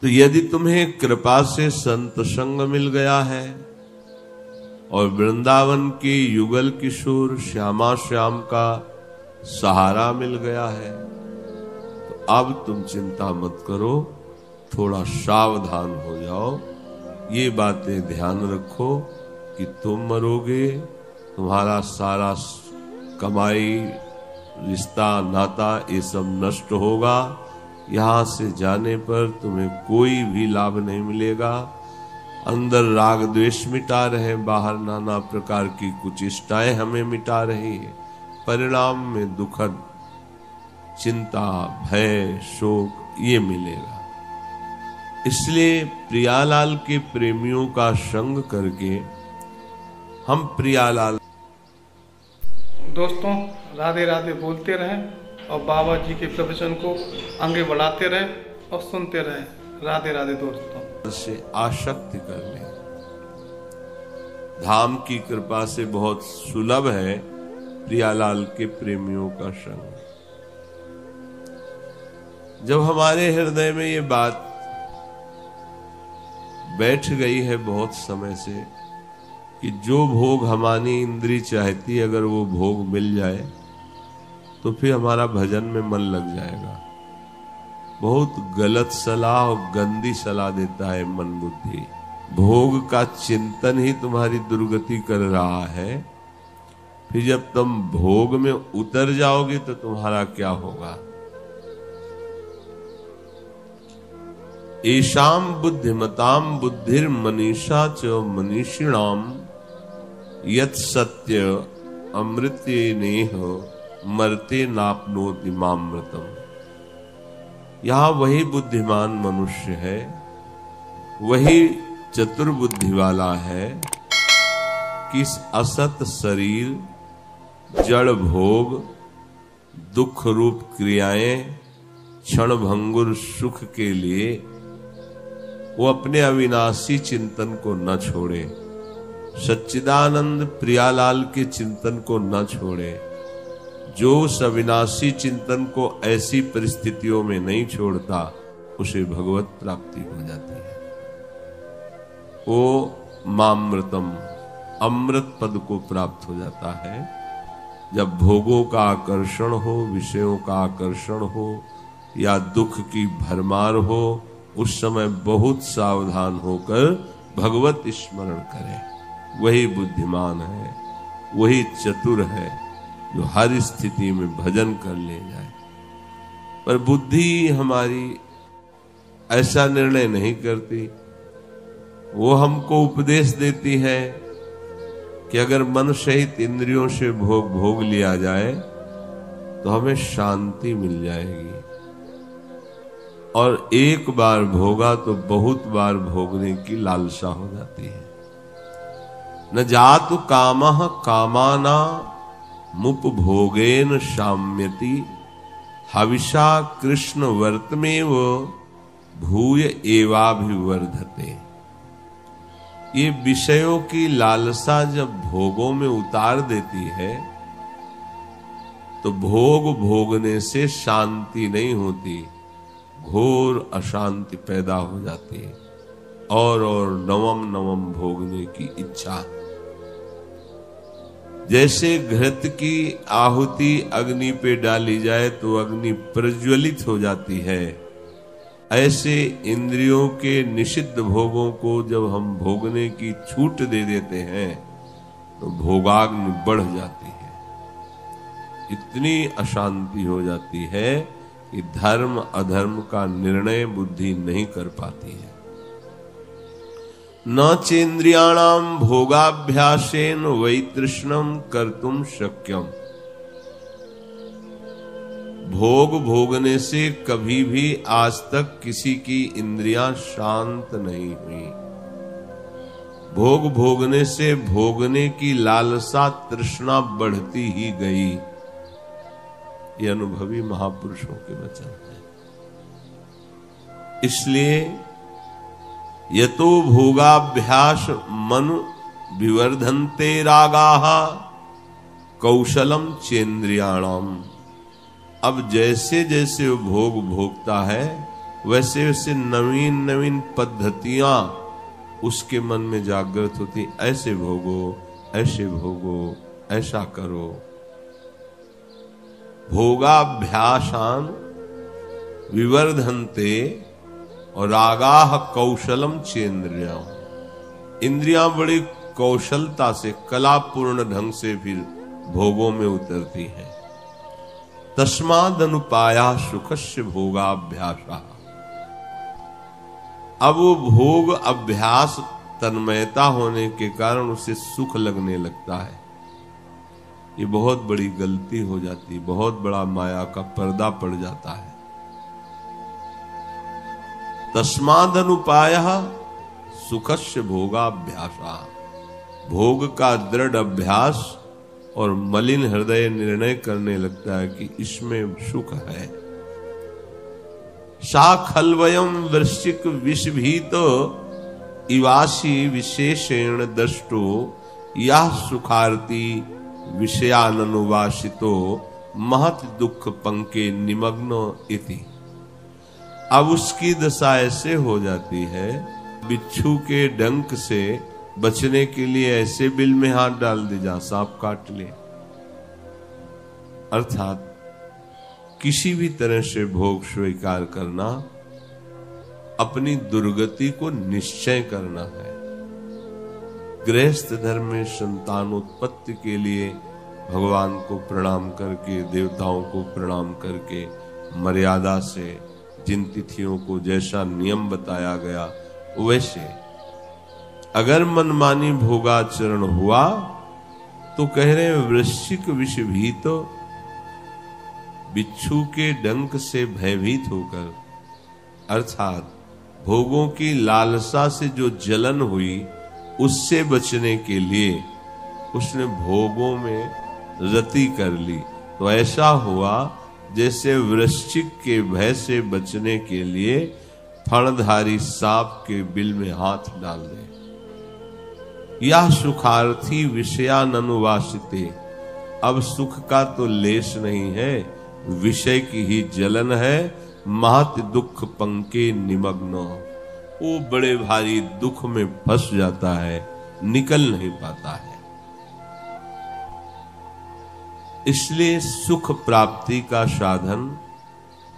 तो यदि तुम्हें कृपा से संत संग मिल गया है और वृंदावन के युगल किशोर श्यामा श्याम का सहारा मिल गया है, तो अब तुम चिंता मत करो, थोड़ा सावधान हो जाओ। ये बातें ध्यान रखो कि तुम मरोगे, तुम्हारा सारा कमाई, रिश्ता, नाता ये सब नष्ट होगा। यहां से जाने पर तुम्हें कोई भी लाभ नहीं मिलेगा। अंदर राग द्वेष मिटा रहे, बाहर नाना प्रकार की कुचेष्टाएं हमें मिटा रही है। परिणाम में दुखद चिंता, भय, शोक ये मिलेगा। इसलिए प्रियालाल के प्रेमियों का संग करके हम प्रियालाल दोस्तों राधे राधे बोलते रहें और बाबा जी के प्रवचन को आगे बढ़ाते रहें और सुनते रहें। राधे राधे दोस्तों। से आसक्ति कर ले। धाम की कृपा से बहुत सुलभ है प्रियालाल के प्रेमियों का संग। जब हमारे हृदय में ये बात बैठ गई है बहुत समय से कि जो भोग हमारी इंद्री चाहती है, अगर वो भोग मिल जाए तो फिर हमारा भजन में मन लग जाएगा। बहुत गलत सलाह और गंदी सलाह देता है मन बुद्धि। भोग का चिंतन ही तुम्हारी दुर्गति कर रहा है। फिर जब तुम भोग में उतर जाओगे तो तुम्हारा क्या होगा। एषाम बुद्धिमताम बुद्धिर मनीषा च मनीषिणाम यत् सत्य अमृतेनेह मरते नापनोति मामृतम। यहां वही बुद्धिमान मनुष्य है, वही चतुर्बुद्धि वाला है कि इस असत शरीर, जड़ भोग, दुख रूप क्रियाएं, क्षण भंगुर सुख के लिए वो अपने अविनाशी चिंतन को न छोड़े, सच्चिदानंद प्रियालाल के चिंतन को न छोड़े। जो उस अविनाशी चिंतन को ऐसी परिस्थितियों में नहीं छोड़ता, उसे भगवत प्राप्ति हो जाती है। वो मामृतम, अमृत पद को प्राप्त हो जाता है। जब भोगों का आकर्षण हो, विषयों का आकर्षण हो या दुख की भरमार हो, उस समय बहुत सावधान होकर भगवत स्मरण करें। वही बुद्धिमान है, वही चतुर है जो हर स्थिति में भजन कर ले जाए। पर बुद्धि हमारी ऐसा निर्णय नहीं करती। वो हमको उपदेश देती है कि अगर मन सहित इंद्रियों से भोग लिया जाए तो हमें शांति मिल जाएगी, और एक बार भोगा तो बहुत बार भोगने की लालसा हो जाती है। न जातु कामः कामाना मुपभोगेन शाम्यति हविषा कृष्ण वर्तमेव भूय एवाभिवर्धते। ये विषयों की लालसा जब भोगों में उतार देती है तो भोग भोगने से शांति नहीं होती, घोर अशांति पैदा हो जाती है और नवम नवम भोगने की इच्छा। जैसे घृत की आहुति अग्नि पे डाली जाए तो अग्नि प्रज्वलित हो जाती है, ऐसे इंद्रियों के निषिद्ध भोगों को जब हम भोगने की छूट दे देते हैं तो भोगाग्नि बढ़ जाती है। इतनी अशांति हो जाती है कि धर्म अधर्म का निर्णय बुद्धि नहीं कर पाती है। न चेन्द्रियाणाम भोगाभ्यासेन वैतृष्णम कर्तुम शक्यम। भोग भोगने से कभी भी आज तक किसी की इंद्रियां शांत नहीं हुई। भोग भोगने से भोगने की लालसा तृष्णा बढ़ती ही गई। ये अनुभवी महापुरुषों के वचन है। इसलिए यतो भोगाभ्यास मनु विवर्धन्ते रागाः कौशलम चेन्द्रियाणाम। अब जैसे जैसे वो भोग भोगता है वैसे वैसे नवीन नवीन पद्धतियां उसके मन में जागृत होती। ऐसे भोगो, ऐसे भोगो, ऐसा करो। भोगाभ्यासान विवर्धन्ते और रागाह कौशलम चेन्द्रियां। इंद्रियां बड़ी कौशलता से, कलापूर्ण ढंग से फिर भोगों में उतरती हैं। तस्माद् अनुपाया सुखस्य भोगाभ्यासा। अब वो भोग अभ्यास तन्मयता होने के कारण उसे सुख लगने लगता है। ये बहुत बड़ी गलती हो जाती, बहुत बड़ा माया का पर्दा पड़ जाता है। तस्माद् अनुपायः सुखस्य भोगाभ्यासा। भोग का दृढ़ अभ्यास और मलिन हृदय निर्णय करने लगता है कि इसमें सुख है। सा खल्वयम वृश्चिक विषभीतो इवासी विशेषेण दृष्टो यह सुखार्ती विषयानुवासितो महत दुख पंके निमग्नो इति। अब उसकी दशा ऐसे हो जाती है, बिच्छू के डंक से बचने के लिए ऐसे बिल में हाथ डाल दे जहां सांप काट ले। अर्थात किसी भी तरह से भोग स्वीकार करना अपनी दुर्गति को निश्चय करना है। गृहस्थ धर्म में संतानोत्पत्ति के लिए भगवान को प्रणाम करके, देवताओं को प्रणाम करके, मर्यादा से जिन तिथियों को जैसा नियम बताया गया वैसे अगर मनमानी भोगाचरण हुआ तो कह रहे हैं वृश्चिक विषभीत, बिच्छू के डंक से भयभीत होकर, अर्थात भोगों की लालसा से जो जलन हुई उससे बचने के लिए उसने भोगों में रति कर ली। तो ऐसा हुआ जैसे वृश्चिक के भय से बचने के लिए फणधारी सांप के बिल में हाथ डाल दे। यह सुखार्थी विषयानुवासिते। अब सुख का तो लेश नहीं है, विषय की ही जलन है। महत दुख पंके निमग्नो। वो बड़े भारी दुख में फंस जाता है, निकल नहीं पाता है। इसलिए सुख प्राप्ति का साधन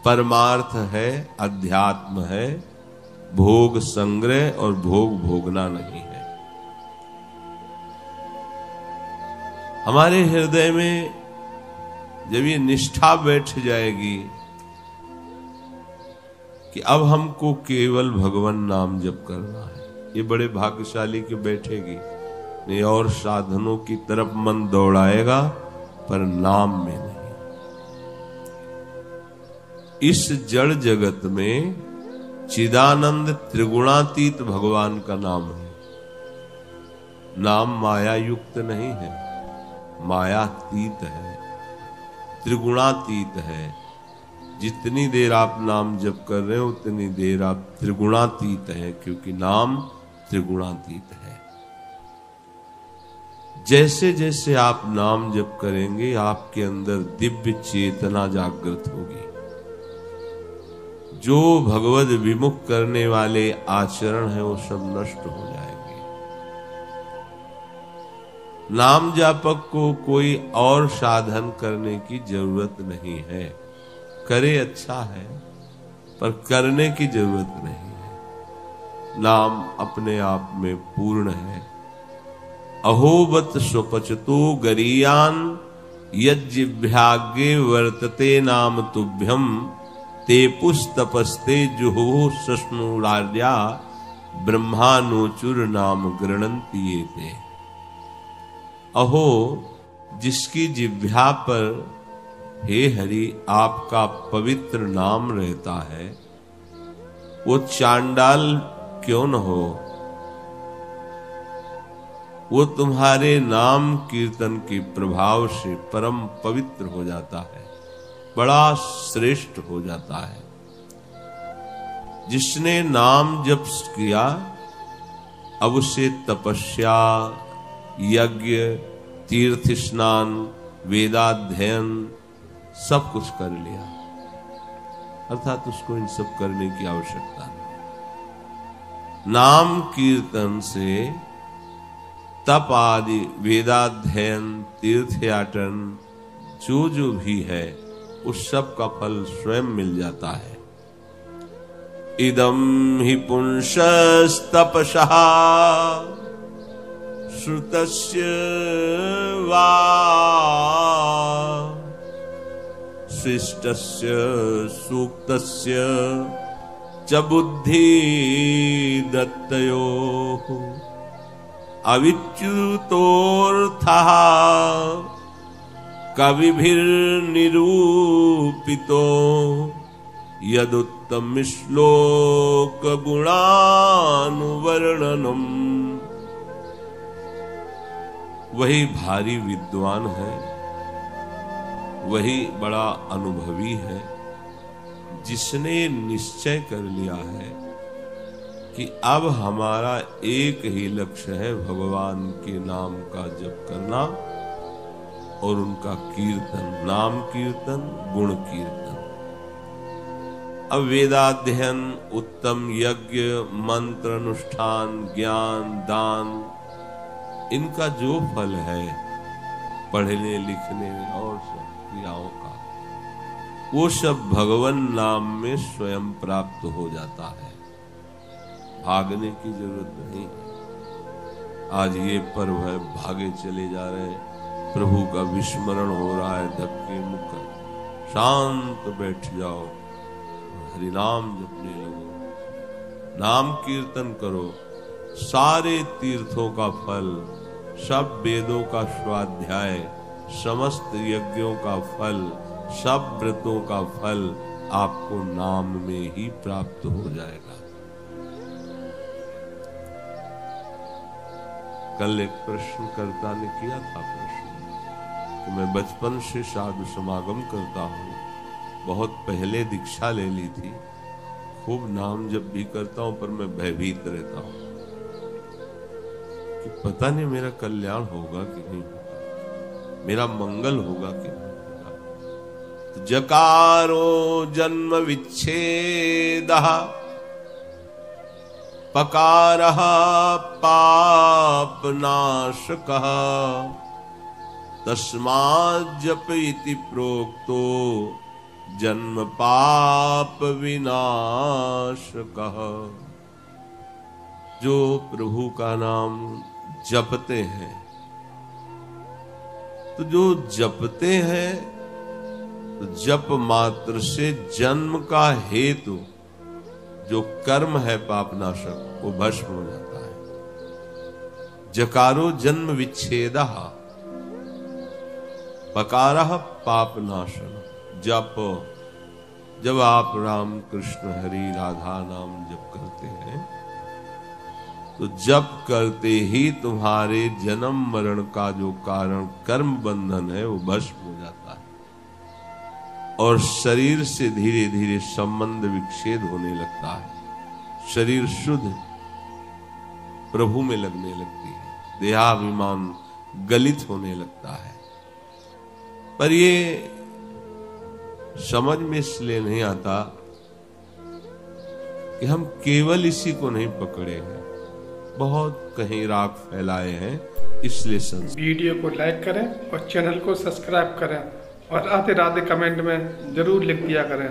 परमार्थ है, अध्यात्म है, भोग संग्रह और भोग भोगना नहीं है। हमारे हृदय में जब ये निष्ठा बैठ जाएगी कि अब हमको केवल भगवान नाम जप करना है, ये बड़े भाग्यशाली के बैठेगी। नहीं और साधनों की तरफ मन दौड़ाएगा पर नाम में नहीं। इस जड़ जगत में चिदानंद त्रिगुणातीत भगवान का नाम है। नाम माया युक्त नहीं है, मायातीत है, त्रिगुणातीत है। जितनी देर आप नाम जप कर रहे हो उतनी देर आप त्रिगुणातीत है, क्योंकि नाम त्रिगुणातीत है। जैसे जैसे आप नाम जप करेंगे आपके अंदर दिव्य चेतना जागृत होगी। जो भगवद विमुख करने वाले आचरण है वो सब नष्ट हो जाएंगे। नाम जापक को कोई और साधन करने की जरूरत नहीं है। करे अच्छा है पर करने की जरूरत नहीं है। नाम अपने आप में पूर्ण है। अहोबत स्वपचतो गरीयान यज्जिभ्यागे वर्तते नाम तुभ्यम ते पुस्तपस्ते जुहो सस्नुरार्या ब्रह्मानोचुर नाम गृणन्ति ये ते। अहो जिसकी जिह्वा पर हे हरि आपका पवित्र नाम रहता है, वो चांडाल क्यों न हो, वो तुम्हारे नाम कीर्तन के प्रभाव से परम पवित्र हो जाता है, बड़ा श्रेष्ठ हो जाता है। जिसने नाम जप किया अब उसे तपस्या, यज्ञ, तीर्थ स्नान, वेदाध्ययन सब कुछ कर लिया। अर्थात उसको इन सब करने की आवश्यकता नहीं। नाम कीर्तन से तप आदि, वेदाध्ययन, तीर्थयाटन जो भी है उस सब का फल स्वयं मिल जाता है। इदं हि पुंसस्तपसः श्रुतस्य वा शिष्टस्य सूक्तस्य च बुद्धि दत्तयोः अविच्युतोऽर्थः कविभिर्निरूपितो यदुत्तम श्लोक गुणानुवर्णनम। वही भारी विद्वान है, वही बड़ा अनुभवी है, जिसने निश्चय कर लिया है कि अब हमारा एक ही लक्ष्य है भगवान के नाम का जप करना और उनका कीर्तन, नाम कीर्तन, गुण कीर्तन। अब वेदाध्ययन, उत्तम यज्ञ, मंत्र अनुष्ठान, ज्ञान, दान, इनका जो फल है पढ़ने लिखने और सब क्रियाओं का, वो सब भगवान नाम में स्वयं प्राप्त हो जाता है, भागने की जरूरत नहीं। आज ये पर्व है, भागे चले जा रहे हैं, प्रभु का विस्मरण हो रहा है, धक्के मुक्के, शांत बैठ जाओ, हरिनाम जपने लगो, नाम कीर्तन करो। सारे तीर्थों का फल, सब वेदों का स्वाध्याय, समस्त यज्ञों का फल, सब व्रतों का फल आपको नाम में ही प्राप्त हो जाएगा। कल एक प्रश्नकर्ता ने किया था प्रश्न कि मैं बचपन से साधु समागम करता हूँ, बहुत पहले दीक्षा ले ली थी, खूब नाम जब भी करता हूं पर मैं भयभीत रहता हूं कि पता नहीं मेरा कल्याण होगा कि नहीं होगा, मेरा मंगल होगा कि नहीं होगा। तो जकारो जन्म विच्छेदः पकारः पापनाशकः तस्मात् जप इति प्रोक्तो जन्म पाप विनाशकः। जो प्रभु का नाम जपते हैं, तो जो जपते हैं तो जप मात्र से जन्म का हेतु जो कर्म है पापनाशक वो भस्म हो जाता है। जकारो जन्म विच्छेदः पकारः पापनाशन। जब आप राम कृष्ण हरि राधा नाम जप करते हैं तो जप करते ही तुम्हारे जन्म मरण का जो कारण कर्म बंधन है वो भस्म हो जाता है और शरीर से धीरे धीरे संबंध विच्छेद होने लगता है, शरीर शुद्ध प्रभु में लगने लगती है, देहाभिमान गलित होने लगता है। पर ये समझ में इसलिए नहीं आता कि हम केवल इसी को नहीं पकड़े हैं, बहुत कहीं राग फैलाए हैं, इसलिए वीडियो को लाइक करें और चैनल को सब्सक्राइब करें और राधे राधे कमेंट में जरूर लिख दिया करें।